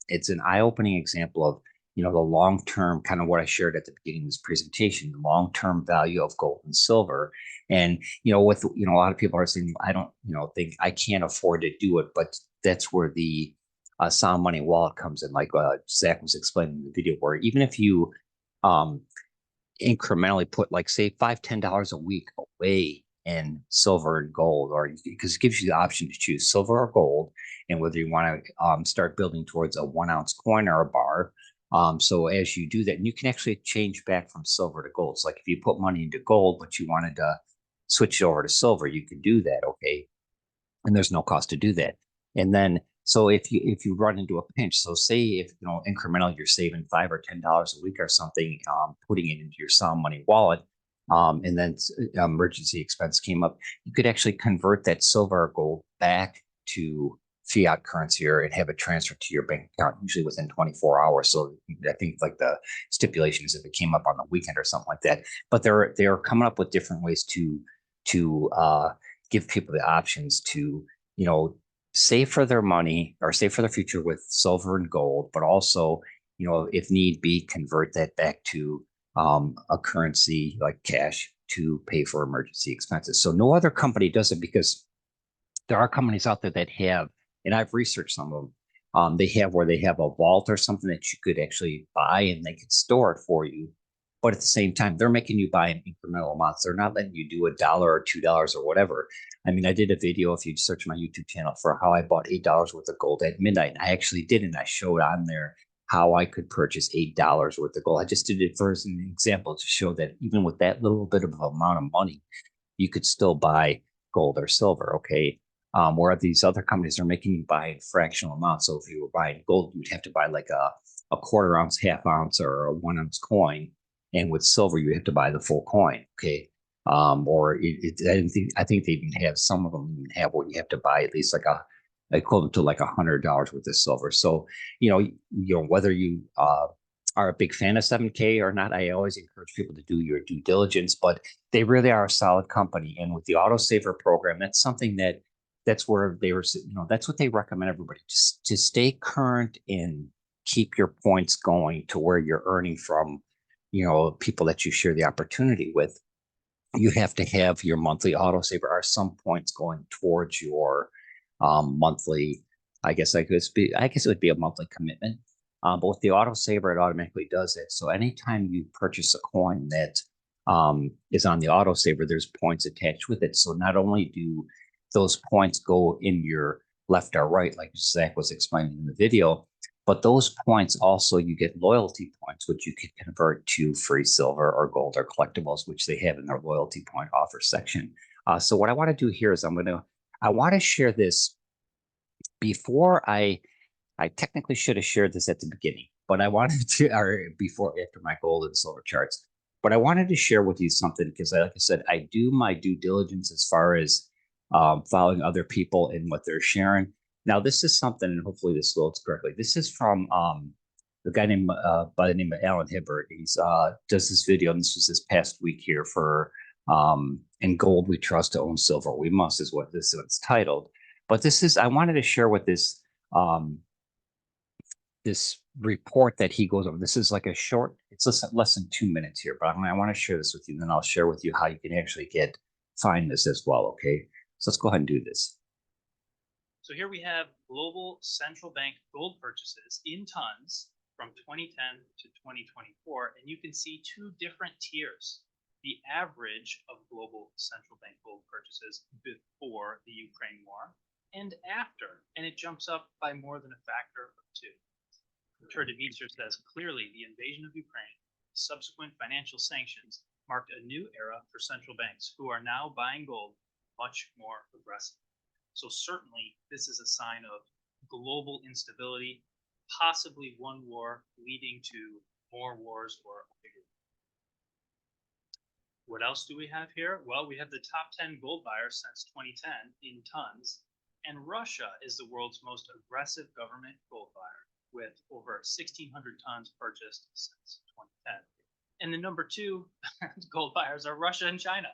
it's an eye-opening example of, the long-term, kind of what I shared at the beginning of this presentation, the long-term value of gold and silver. And, with, a lot of people are saying, I don't, think I can't afford to do it, but that's where the sound money wallet comes in. Like Zach was explaining in the video, where even if you incrementally put, like, say, $5-10 a week away in silver and gold, or because it gives you the option to choose silver or gold, and whether you want to start building towards a 1 ounce coin or a bar. So as you do that, and you can actually change back from silver to gold. So like if you put money into gold, but you wanted to switch it over to silver, you can do that. Okay. And there's no cost to do that. And then, so if you run into a pinch, so say if, incrementally you're saving $5 or $10 a week or something, putting it into your sound money wallet, and then emergency expense came up, you could actually convert that silver or gold back to fiat currency or and have it transferred to your bank account, usually within 24 hours. So I think like the stipulation is if it came up on the weekend or something like that. But they're coming up with different ways to give people the options to, save for their money or save for their future with silver and gold, but also, if need be, convert that back to a currency like cash to pay for emergency expenses. So no other company does it, because there are companies out there that have, and I've researched some of them. They have where they have a vault or something that you could actually buy and they can store it for you. But at the same time, they're making you buy in incremental amounts. They're not letting you do $1 or $2 or whatever. I mean, I did a video, if you search my YouTube channel, for how I bought $8 worth of gold at midnight. And I actually did, and I showed on there how I could purchase $8 worth of gold. I just did it for as an example to show that even with that little bit of amount of money, you could still buy gold or silver. Okay. Where these other companies are making you buy in fractional amounts. So if you were buying gold, you'd have to buy like a quarter ounce, half ounce, or a 1 ounce coin. And with silver, you have to buy the full coin. Okay. I think they even have, some of them even have where you have to buy at least like a equivalent to like $100 worth of silver. So, whether you are a big fan of 7K or not, I always encourage people to do your due diligence, but they really are a solid company. And with the autosaver program, that's something that's where they were, that's what they recommend everybody, just to stay current and keep your points going to where you're earning from, people that you share the opportunity with. You have to have your monthly autosaver or some points going towards your monthly. I guess it would be a monthly commitment. But with the autosaver, it automatically does it. So anytime you purchase a coin that is on the autosaver, there's points attached with it. So not only do those points go in your left or right, like Zach was explaining in the video. But those points also, you get loyalty points, which you can convert to free silver or gold or collectibles, which they have in their loyalty point offer section. So what I want to do here is I want to share this before I technically should have shared this at the beginning, but I wanted to, or before, after my gold and silver charts. But I wanted to share with you something because, like I said, I do my due diligence as far as following other people and what they're sharing. Now, this is something, and hopefully this loads correctly. This is from the guy named by the name of Alan Hibbert. He's does this video, and this was this past week here for "In Gold We Trust, to Own Silver We Must" is what this is titled. But this is I wanted to share with um, this report that he goes over. This is like a short, it's less than 2 minutes here, but I want to share this with you. Then I'll share with you how you can actually find this as well. Okay. So let's go ahead and do this. So here we have global central bank gold purchases in tons from 2010 to 2024. And you can see two different tiers. The average of global central bank gold purchases before the Ukraine war and after, and it jumps up by more than a factor of 2. Terdevicer says clearly the invasion of Ukraine, subsequent financial sanctions, marked a new era for central banks who are now buying gold much more aggressively. So certainly this is a sign of global instability, possibly one war leading to more wars or bigger. What else do we have here? Well, we have the top 10 gold buyers since 2010 in tons, and Russia is the world's most aggressive government gold buyer, with over 1,600 tons purchased since 2010. And the number 2 gold buyers are Russia and China.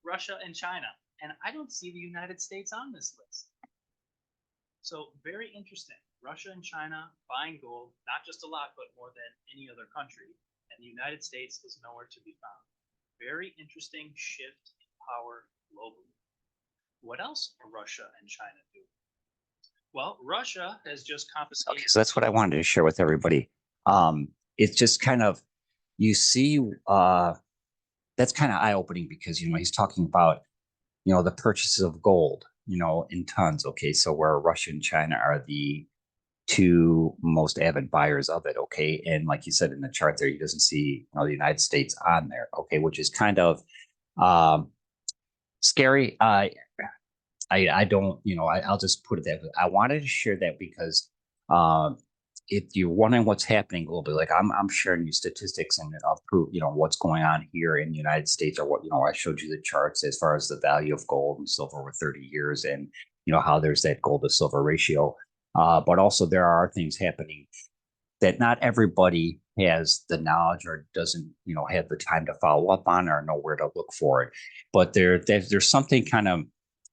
Russia and China. And I don't see the United States on this list. So very interesting. Russia and China buying gold, not just a lot, but more than any other country. And the United States is nowhere to be found. Very interesting shift in power globally. What else are Russia and China doing? Well, Russia has just confiscated. Okay, so that's what I wanted to share with everybody. It's just kind of, you see, that's kind of eye-opening because, he's talking about, the purchases of gold, in tons. Okay, so where Russia and China are the 2 most avid buyers of it. Okay, and like you said in the chart there, he doesn't see, the United States on there. Okay, which is kind of scary. I don't, I'll just put it that way. I wanted to share that because if you're wondering what's happening globally, like I'm sharing you statistics and I'll prove, what's going on here in the United States, or what, I showed you the charts as far as the value of gold and silver over 30 years and, how there's that gold to silver ratio. But also there are things happening that not everybody has the knowledge or doesn't, have the time to follow up on or know where to look for it. But there's something kind of,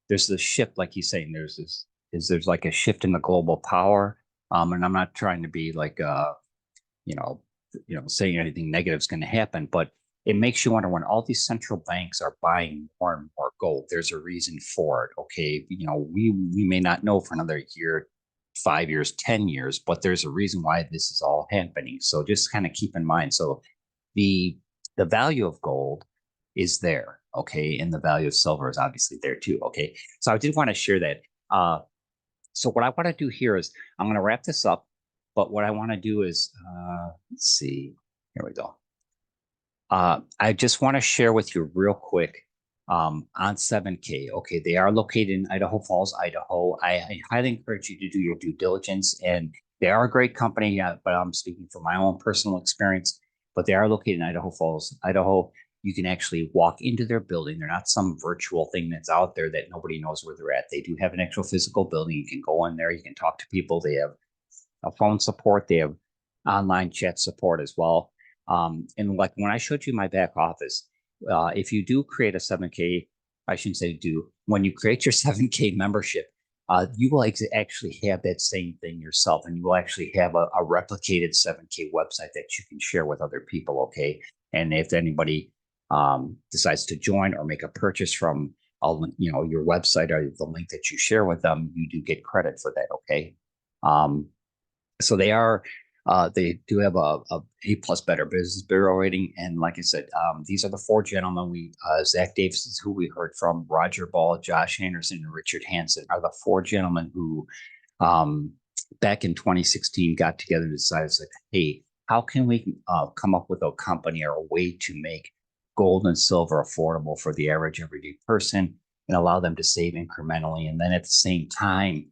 there's this shift, like he's saying, there's like a shift in the global power. And I'm not trying to be like, saying anything negative is going to happen, but it makes you wonder when all these central banks are buying more and more gold, there's a reason for it. Okay. We may not know for another year, 5 years, 10 years, but there's a reason why this is all happening. So just kind of keep in mind. So the value of gold is there. Okay. And the value of silver is obviously there too. Okay. So I did want to share that. So what I want to do here is I'm going to wrap this up, but what I want to do is, let's see, here we go. I just want to share with you real quick on 7K. Okay, they are located in Idaho Falls, Idaho. I highly encourage you to do your due diligence, and they are a great company, but I'm speaking from my own personal experience, but they are located in Idaho Falls, Idaho. You can actually walk into their building. They're not some virtual thing that's out there that nobody knows where they're at. They do have an actual physical building. You can go in there. You can talk to people. They have a phone support. They have online chat support as well. And like when I showed you my back office, if you do create a 7K, I shouldn't say do, when you create your 7K membership, you will actually have that same thing yourself, and you will actually have a replicated 7K website that you can share with other people. Okay. And if anybody decides to join or make a purchase from your website or the link that you share with them, you do get credit for that. Okay. So they are They do have a A+ Better Business Bureau rating, and like I said, these are the four gentlemen. Zach Davis is who we heard from. Roger Ball, Josh Anderson, and Richard Hansen are the four gentlemen who, um, back in 2016, got together and decided, like, hey, how can we come up with a company or a way to make gold and silver affordable for the average everyday person and allow them to save incrementally, and then at the same time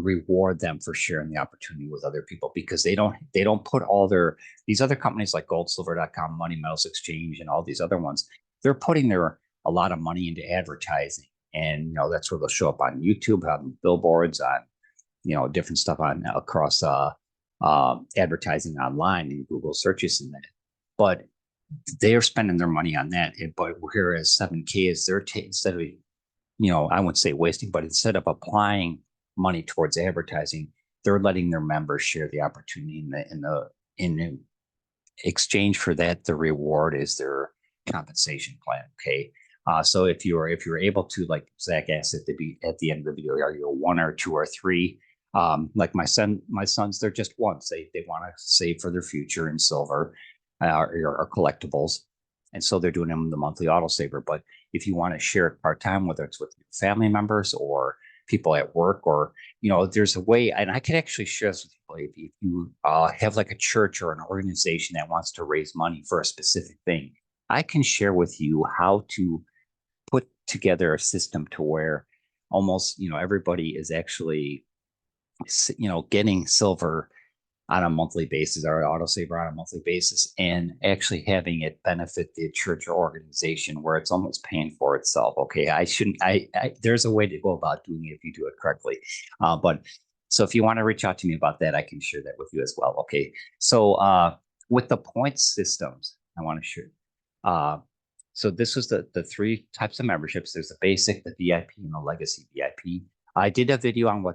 reward them for sharing the opportunity with other people, because they don't put all their, these other companies like goldsilver.com, Money Metals Exchange, and all these other ones, they're putting their a lot of money into advertising, and that's where they'll show up on YouTube, on billboards, on different stuff on across advertising online and Google searches and that. But they're spending their money on that. But whereas 7K is instead of, I wouldn't say wasting, but instead of applying money towards advertising, they're letting their members share the opportunity in exchange for that. The reward is their compensation plan. Okay. So if you're able to, like Zach asked at the end of the video, are you a 1 or 2 or 3? Like my sons, they're just ones. They want to save for their future in silver or collectibles, and so they're doing them the monthly auto saver. But if you want to share it part time, whether it's with family members or people at work, or there's a way, and I can actually share this with people. If you have like a church or an organization that wants to raise money for a specific thing, I can share with you how to put together a system to where almost everybody is actually getting silver on a monthly basis, or autosaver on a monthly basis, and actually having it benefit the church or organization where it's almost paying for itself. Okay, there's a way to go about doing it if you do it correctly. But so if you want to reach out to me about that, I can share that with you as well. Okay, so with the points systems, I want to share. So this was the three types of memberships. There's the basic, the VIP, and the legacy VIP. I did a video on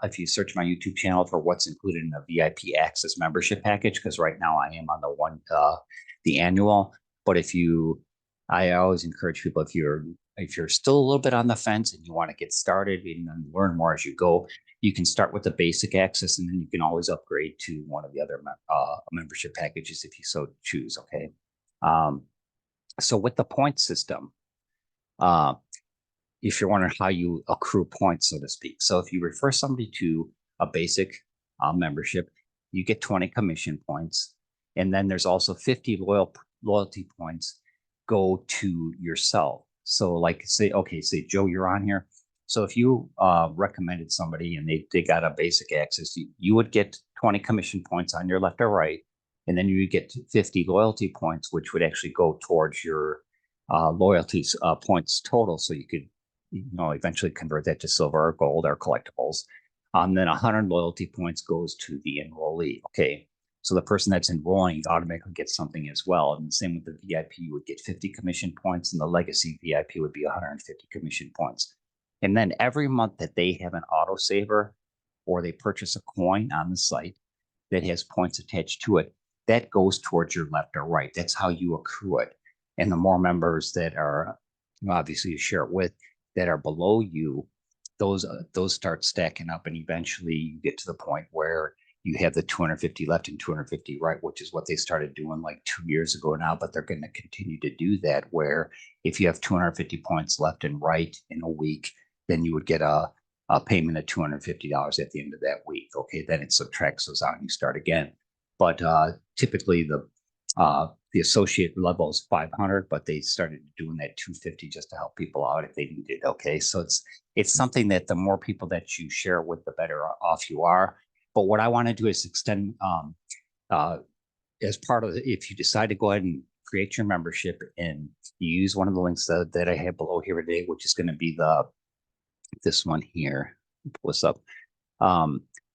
if you search my YouTube channel for what's included in the VIP access membership package, because right now I am on the annual. But I always encourage people, if you're still a little bit on the fence and you want to get started and learn more as you go, you can start with the basic access, and then you can always upgrade to one of the other membership packages if you so choose. Okay. So with the point system, if you're wondering how you accrue points, so to speak. So if you refer somebody to a basic membership, you get 20 commission points. And then there's also 50 loyalty points go to yourself. So like say Joe, you're on here. So if you recommended somebody and they got a basic access, you would get 20 commission points on your left or right. And then you would get 50 loyalty points, which would actually go towards your loyalty points total. So you could eventually convert that to silver or gold or collectibles. Then 100 loyalty points goes to the enrollee. Okay, so the person that's enrolling automatically gets something as well. And the same with the VIP, you would get 50 commission points, and the legacy VIP would be 150 commission points. And then every month that they have an autosaver or they purchase a coin on the site that has points attached to it, that goes towards your left or right. That's how you accrue it. And the more members that are, obviously you share it with, that are below you, those start stacking up, and eventually you get to the point where you have the 250 left and 250 right, which is what they started doing like 2 years ago now, but they're going to continue to do that, where if you have 250 points left and right in a week, then you would get a payment of $250 at the end of that week. Okay, then it subtracts those out and you start again. But typically the associate level is 500, but they started doing that 250 just to help people out if they needed. Okay, so it's something that the more people that you share with, the better off you are. But what I want to do is extend as part of if you decide to go ahead and create your membership and you use one of the links that I have below here today, which is going to be this one here. Pull this up.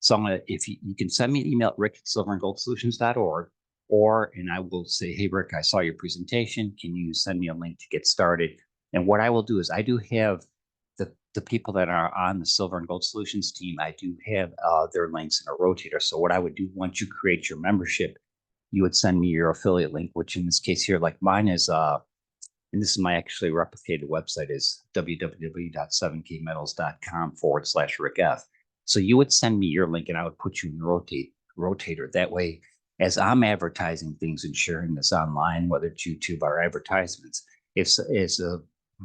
So I'm gonna, if you can send me an email at rick@silverandgoldsolutions.org, and I will say, hey, Rick, I saw your presentation. Can you send me a link to get started? And what I will do is I do have the people that are on the Silver and Gold Solutions team, I do have their links in a rotator. So what I would do once you create your membership, you would send me your affiliate link, which in this case here, like mine is, and this is my actually replicated website, is www.7kmetals.com/RickF. So you would send me your link and I would put you in rotator. That way, as I'm advertising things and sharing this online, whether it's YouTube or advertisements, if the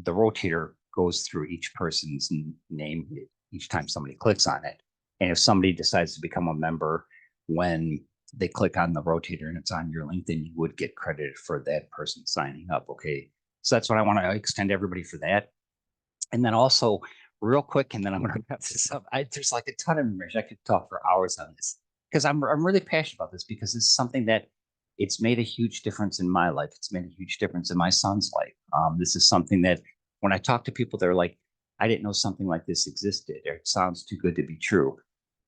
rotator goes through each person's name each time somebody clicks on it, and if somebody decides to become a member when they click on the rotator and it's on your link, then you would get credited for that person signing up. Okay, so that's what I want to extend to everybody for that. And then also, real quick, and then I'm going to wrap this up. There's like a ton of information. I could talk for hours on this because I'm really passionate about this because it's something that it's made a huge difference in my life. It's made a huge difference in my son's life. This is something that when I talk to people, they're like, I didn't know something like this existed. Or it sounds too good to be true.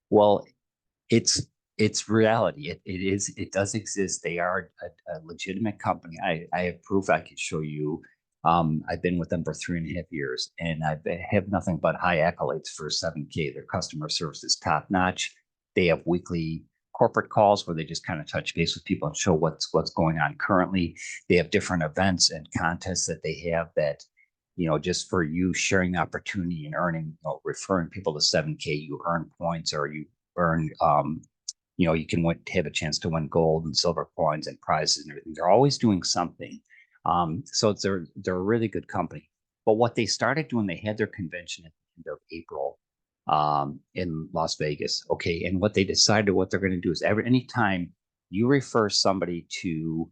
Well, it's reality. It does exist. They are a legitimate company. I have proof. I could show you. I've been with them for 3.5 years, and I have nothing but high accolades for 7K. Their customer service is top notch. They have weekly corporate calls where they just kind of touch base with people and show what's going on currently. They have different events and contests that they have that, just for you sharing the opportunity and earning, referring people to 7K, you earn points or you earn, you can have a chance to win gold and silver coins and prizes and everything. They're always doing something. So they're a really good company. But what they started doing, they had their convention at the end of April in Las Vegas. Okay, and what they decided what they're going to do is anytime you refer somebody to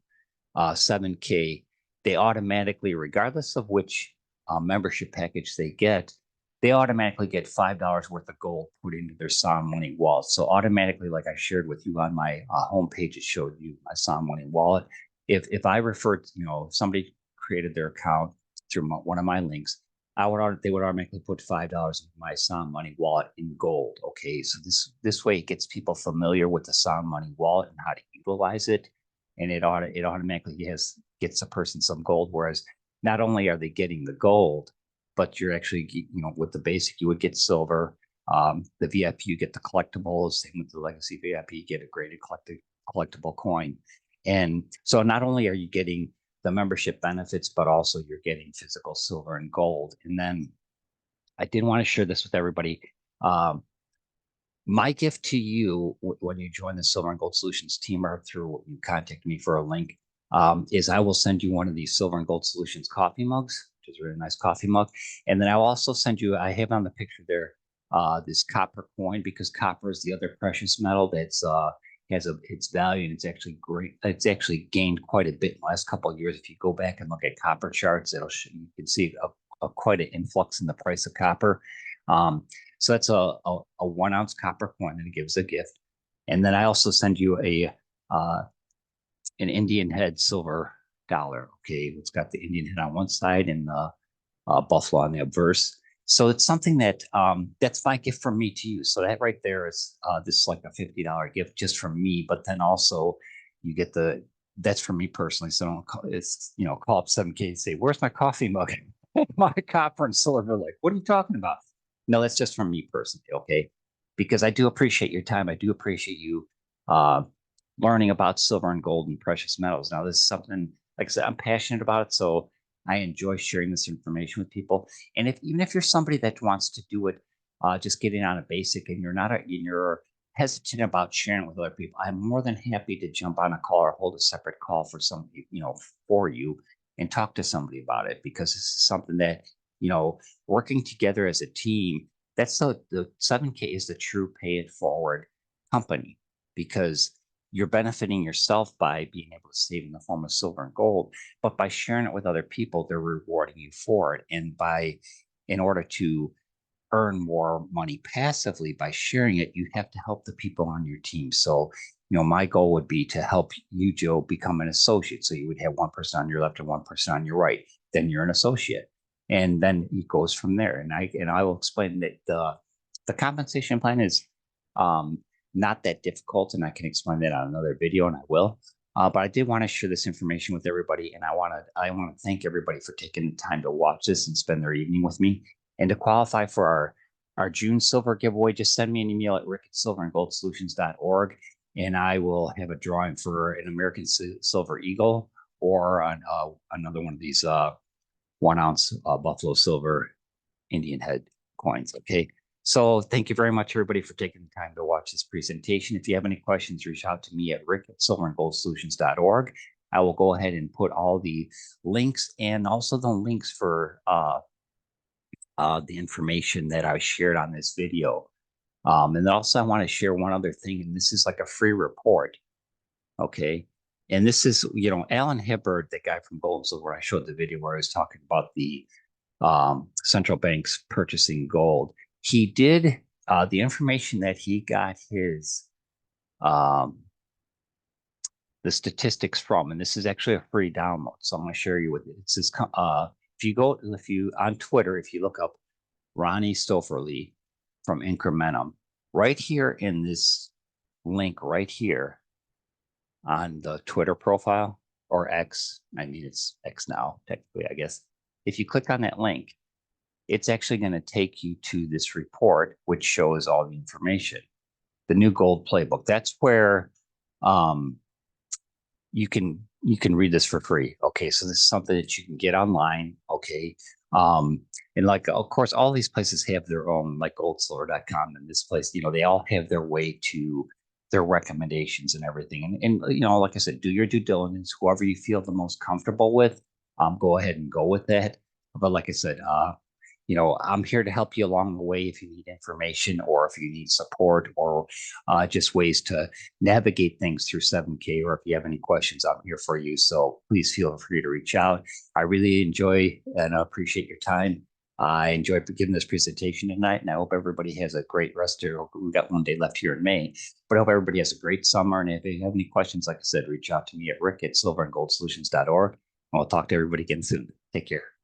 7K, they automatically, regardless of which membership package they get, they automatically get $5 worth of gold put into their Sound Money wallet. So automatically, like I shared with you on my homepage, it showed you my Sound Money wallet. If I referred, if somebody created their account through one of my links, they would automatically put $5 into my Sound Money wallet in gold. Okay, so this way it gets people familiar with the Sound Money wallet and how to utilize it, and it automatically gets a person some gold. Whereas not only are they getting the gold, but you're actually, with the basic, you would get silver. The VIP, you get the collectibles. Same with the Legacy VIP, you get a graded collectible coin. And so not only are you getting the membership benefits, but also you're getting physical silver and gold. And then I did want to share this with everybody. My gift to you when you join the Silver and Gold Solutions team or through you contact me for a link is I will send you one of these Silver and Gold Solutions coffee mugs, which is a really nice coffee mug. And then I'll also send you, I have on the picture there, this copper coin, because copper is the other precious metal that's has its value, and it's actually great. It's actually gained quite a bit in the last couple of years. If you go back and look at copper charts, you can see quite an influx in the price of copper. So that's a 1 ounce copper coin, and it gives a gift. And then I also send you an Indian head silver dollar. Okay, it's got the Indian head on one side and the buffalo on the obverse. So it's something that that's my gift from me to you. So that right there is this like a $50 gift just from me. But then also you get that's for me personally. So don't call up 7K and say, "Where's my coffee mug?" My copper and silver. Like, what are you talking about? No, that's just from me personally. Okay, because I do appreciate your time. I do appreciate you learning about silver and gold and precious metals. Now, this is something, like I said, I'm passionate about it. So I enjoy sharing this information with people. And even if you're somebody that wants to do it, just getting on a basic, and you're hesitant about sharing it with other people, I'm more than happy to jump on a call or hold a separate call for somebody, for you, and talk to somebody about it, because this is something that, working together as a team, that's the 7K is the true pay it forward company, because you're benefiting yourself by being able to save in the form of silver and gold, but by sharing it with other people, they're rewarding you for it. And in order to earn more money passively by sharing it, you have to help the people on your team. So, my goal would be to help you, Joe, become an associate. So you would have one person on your left and one person on your right. Then you're an associate. And then it goes from there. And I will explain that the compensation plan is not that difficult, and I can explain that on another video, and I will. But I did want to share this information with everybody, and I want to thank everybody for taking the time to watch this and spend their evening with me. And to qualify for our June silver giveaway, just send me an email at rick@silverandgoldsolutions.org, and I will have a drawing for an American Silver Eagle or another one of these 1 ounce Buffalo Silver Indian head coins. Okay. So thank you very much, everybody, for taking the time to watch this presentation. If you have any questions, reach out to me at rick@silverandgoldsolutions.org. I will go ahead and put all the links and also the links for the information that I shared on this video. And then also I want to share one other thing, and this is like a free report. Okay. And this is, Alan Hibbard, the guy from Gold and Silver, I showed the video where I was talking about the central banks purchasing gold. He did the information that he got his the statistics from, and this is actually a free download. So I'm going to share you with it. It says if you on Twitter, if you look up Ronnie Stofferly from Incrementum, right here in this link right here on the Twitter profile or X, I mean it's X now technically, I guess. If you click on that link, it's actually going to take you to this report, which shows all the information. The new gold playbook. That's where you can read this for free. Okay, so this is something that you can get online. Okay, and like of course, all these places have their own, like goldsilver.com, and this place, they all have their way to their recommendations and everything. And like I said, do your due diligence. Whoever you feel the most comfortable with, go ahead and go with that. But like I said, I'm here to help you along the way if you need information or if you need support or just ways to navigate things through 7K, or if you have any questions, I'm here for you. So please feel free to reach out. I really enjoy and appreciate your time. I enjoyed giving this presentation tonight, and I hope everybody has a great rest of, we've got one day left here in May, but I hope everybody has a great summer. And if you have any questions, like I said, reach out to me at rick@silverandgoldsolutions.org, and we'll talk to everybody again soon. Take care.